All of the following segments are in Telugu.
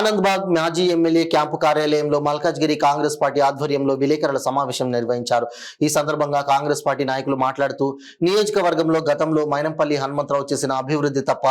ఆనంద్బాగ్ మాజీ ఎమ్మెల్యే క్యాంపు కార్యాలయంలో మల్కాజ్గిరి కాంగ్రెస్ పార్టీ ఆధ్వర్యంలో విలేకరుల సమావేశం నిర్వహించారు. ఈ సందర్భంగా కాంగ్రెస్ పార్టీ నాయకులు మాట్లాడుతూ నియోజకవర్గంలో గతంలో మైనంపల్లి హనుమంతరావు చేసిన అభివృద్ధి తప్ప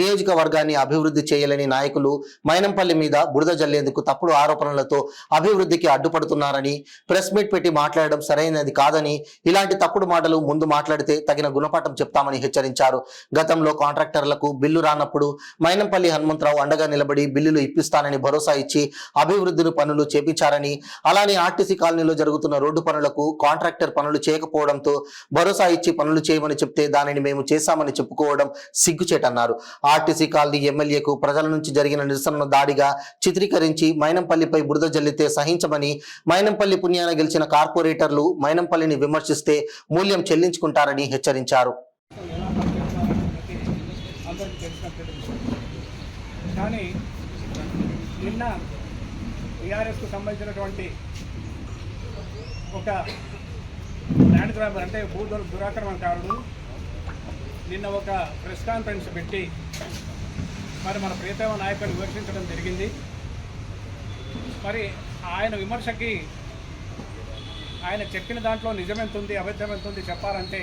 నియోజకవర్గాన్ని అభివృద్ధి చేయలేని నాయకులు మైనంపల్లి మీద బురద జల్లేందుకు తప్పుడు ఆరోపణలతో అభివృద్ధికి అడ్డుపడుతున్నారని, ప్రెస్ మీట్ పెట్టి మాట్లాడడం సరైనది కాదని, ఇలాంటి తప్పుడు మాటలు ముందు మాట్లాడితే తగిన గుణపాఠం చెప్తామని హెచ్చరించారు. గతంలో కాంట్రాక్టర్లకు బిల్లు రానప్పుడు మైనంపల్లి హనుమంతరావు అండగా నిలబడి బిల్లులు ఇప్పిస్తానని భరోసా ఇచ్చి అభివృద్ధి పనులు చేపించారని, అలానే ఆర్టీసీ కాలనీలో జరుగుతున్న రోడ్డు పనులకు కాంట్రాక్టర్ పనులు చేయకపోవడంతో భరోసా ఇచ్చి పనులు చేయమని చెప్తే దానిని మేము చేశామని చెప్పుకోవడం సిగ్గుచేటన్నారు. ఆర్టీసీ కాలనీ ఎమ్మెల్యేకు ప్రజల నుంచి జరిగిన నిరసనను దాడిగా చిత్రీకరించి మైనంపల్లిపై బురద జల్లితే సహించమని, మైనంపల్లి పుణ్యాన గెలిచిన కార్పొరేటర్లు మైనంపల్లిని విమర్శిస్తే మూల్యం చెల్లించుకుంటారని హెచ్చరించారు. కానీ నిన్న టీఆర్ఎస్కు సంబంధించినటువంటి ఒక ల్యాండ్ గ్రాబర్ అంటే భూ దురాక్రమణకారుడు నిన్న ఒక ప్రెస్ కాన్ఫరెన్స్ పెట్టి మరి మన ప్రియతమ నాయకుడిని విమర్శించడం జరిగింది. మరి ఆయన విమర్శకి ఆయన చెప్పిన దాంట్లో నిజమెంతుంది అబద్ధమెంతుంది చెప్పాలంటే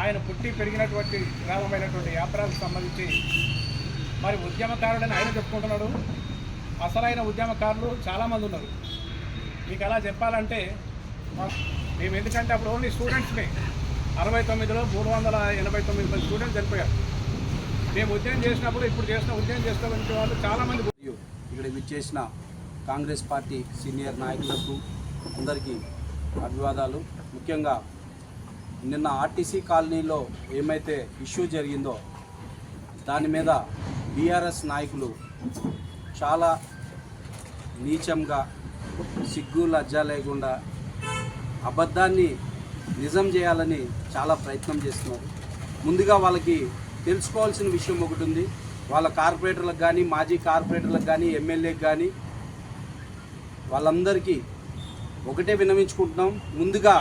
ఆయన పుట్టి పెరిగినటువంటి గ్రామమైనటువంటి యాత్రలకు సంబంధించి మరి ఉద్యమకారుడని ఆయన చెప్పుకుంటున్నాడు. అసలైన ఉద్యమకారులు చాలామంది ఉన్నారు. మీకు ఎలా చెప్పాలంటే మేము ఎందుకంటే అప్పుడు ఓన్లీ స్టూడెంట్స్ని 69లో 389 మంది స్టూడెంట్స్ చనిపోయారు. మేము ఉద్యమం చేసినప్పుడు ఇప్పుడు ఉద్యమం చేస్తున్న వాళ్ళు చాలామంది. ఇక్కడ విచ్చేసిన కాంగ్రెస్ పార్టీ సీనియర్ నాయకులకు అందరికీ అభివాదాలు. ముఖ్యంగా నిన్న ఆర్టీసీ కాలనీలో ఏమైతే ఇష్యూ జరిగిందో దాని మీద బీఆర్ఎస్ నాయకులు చాలా నీచంగా, సిగ్గు లజ్జ లేకుండా అబద్ధాన్ని నిజం చేయాలని చాలా ప్రయత్నం చేస్తున్నారు. ముందుగా వాళ్ళకి తెలుసుకోవాల్సిన విషయం ఒకటి ఉంది. వాళ్ళ కార్పొరేటర్లకు కానీ, మాజీ కార్పొరేటర్లకు కానీ, ఎమ్మెల్యేకి కానీ వాళ్ళందరికీ ఒకటే విన్నవించుకుంటున్నాం. ముందుగా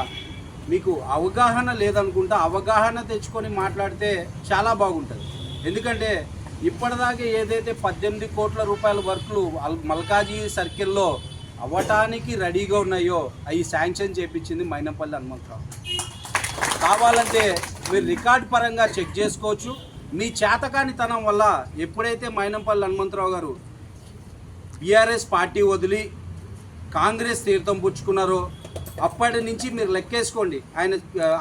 మీకు అవగాహన లేదనుకుంటా అవగాహన తెచ్చుకొని మాట్లాడితే చాలా బాగుంటుంది. ఎందుకంటే ఇప్పటిదాకా ఏదైతే 18 కోట్ల రూపాయల వర్కులు మల్కాజీ సర్కిల్లో అవ్వటానికి రెడీగా ఉన్నాయో అవి శాంక్షన్ చేయించింది మైనంపల్లి హనుమంతరావు. కావాలంటే మీరు రికార్డ్ పరంగా చెక్ చేసుకోవచ్చు. మీ చేతకానితనం వల్ల ఎప్పుడైతే మైనంపల్లి హనుమంతరావు గారు బీఆర్ఎస్ పార్టీ వదిలి కాంగ్రెస్ తీర్థం పుచ్చుకున్నారో అప్పటి నుంచి మీరు లెక్కేసుకోండి.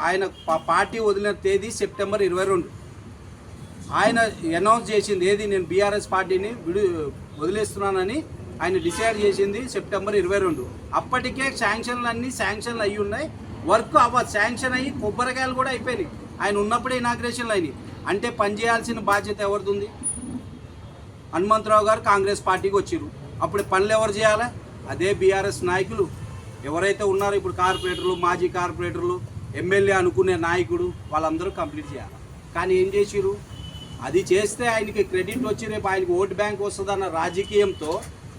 ఆయన పార్టీ వదిలిన తేదీ సెప్టెంబర్ 22. ఆయన అనౌన్స్ చేసింది ఏది, నేను బీఆర్ఎస్ పార్టీని వదిలేస్తున్నానని ఆయన డిసైడ్ చేసింది సెప్టెంబర్ 22. అప్పటికే శాంక్షన్లు అయ్యి ఉన్నాయి. వర్క్ శాంక్షన్ అయ్యి కొబ్బరికాయలు కూడా అయిపోయినాయి. ఆయన ఉన్నప్పుడే ఇనాగ్రేషన్లు అయినాయి. అంటే పనిచేయాల్సిన బాధ్యత ఎవరిది? హనుమంతరావు గారు కాంగ్రెస్ పార్టీకి వచ్చారు. అప్పుడు పనులు ఎవరు చేయాలి? అదే బీఆర్ఎస్ నాయకులు ఎవరైతే ఉన్నారో ఇప్పుడు కార్పొరేటర్లు, మాజీ కార్పొరేటర్లు, ఎమ్మెల్యే అనుకునే నాయకుడు వాళ్ళందరూ కంప్లీట్ చేయాలి. కానీ ఏం చేసిరు? అది చేస్తే ఆయనకి క్రెడిట్ వచ్చి రేపు ఆయనకి ఓటు బ్యాంక్ వస్తుందన్న రాజకీయంతో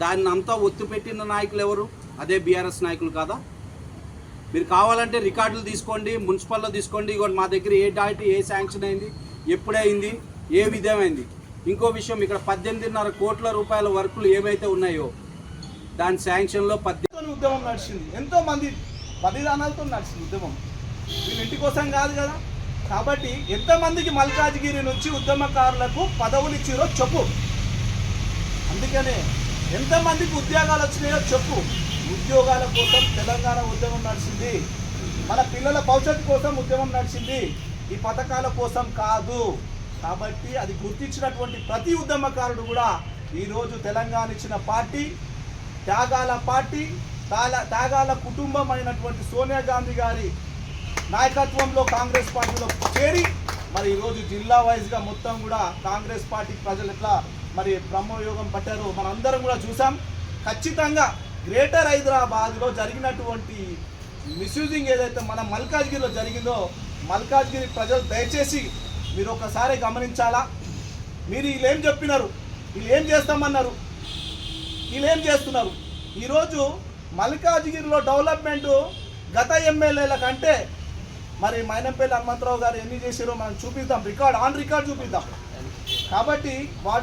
దాన్ని అంతా ఒత్తుపెట్టిన నాయకులు ఎవరు? అదే బీఆర్ఎస్ నాయకులు కాదా? మీరు కావాలంటే రికార్డులు తీసుకోండి, మున్సిపల్లో తీసుకోండి. ఇవ్వండి మా దగ్గర ఏ డాట్ ఏ శాంక్షన్ అయింది, ఎప్పుడైంది, ఏ విధమైంది. ఇంకో విషయం, ఇక్కడ 18.5 కోట్ల రూపాయల వర్కులు ఏవైతే ఉన్నాయో దాని శాంక్షన్లో 18 ఉద్యమం నడిచింది. ఎంతోమంది బలిదానాలతో నడిచింది ఉద్యమం. వీళ్ళ ఇంటి కోసం కాదు కదా. కాబట్టి ఎంతమందికి మల్కాజ్గిరి నుంచి ఉద్యమకారులకు పదవులు ఇచ్చిరో చెప్పు. అందుకనే ఎంతమందికి ఉద్యోగాలు వచ్చినాయో చెప్పు. ఉద్యోగాల కోసం తెలంగాణ ఉద్యమం నడిచింది. మన పిల్లల భవిష్యత్తు కోసం ఉద్యమం నడిచింది. ఈ పథకాల కోసం కాదు. కాబట్టి అది గుర్తించినటువంటి ప్రతి ఉద్యమకారుడు కూడా ఈరోజు తెలంగాణ ఇచ్చిన పార్టీ, త్యాగాల కుటుంబం అయినటువంటి సోనియా గాంధీ గారి నాయకత్వంలో కాంగ్రెస్ పార్టీలో చేరి మరి ఈరోజు జిల్లా వైజ్గా మొత్తం కూడా కాంగ్రెస్ పార్టీ ప్రజలు ఎట్లా మరి బ్రహ్మయోగం పట్టారో మనందరం కూడా చూసాం. ఖచ్చితంగా గ్రేటర్ హైదరాబాద్లో జరిగినటువంటి మిస్యూజింగ్ ఏదైతే మన మల్కాజ్గిరిలో జరిగిందో, మల్కాజ్గిరి ప్రజలు దయచేసి మీరు ఒకసారి గమనించాలా. మీరు వీళ్ళేం చెప్పినారు, వీళ్ళు ఏం చేస్తామన్నారు, వీళ్ళు ఏం చేస్తున్నారు? ఈరోజు మల్కాజ్గిరిలో డెవలప్మెంట్ గత ఎమ్మెల్యేల కంటే మరి మైనంపల్లి హనుమంతరావు గారు ఎన్ని చేశారో మనం చూపిద్దాం, ఆన్ రికార్డ్ చూపిద్దాం. కాబట్టి వాడు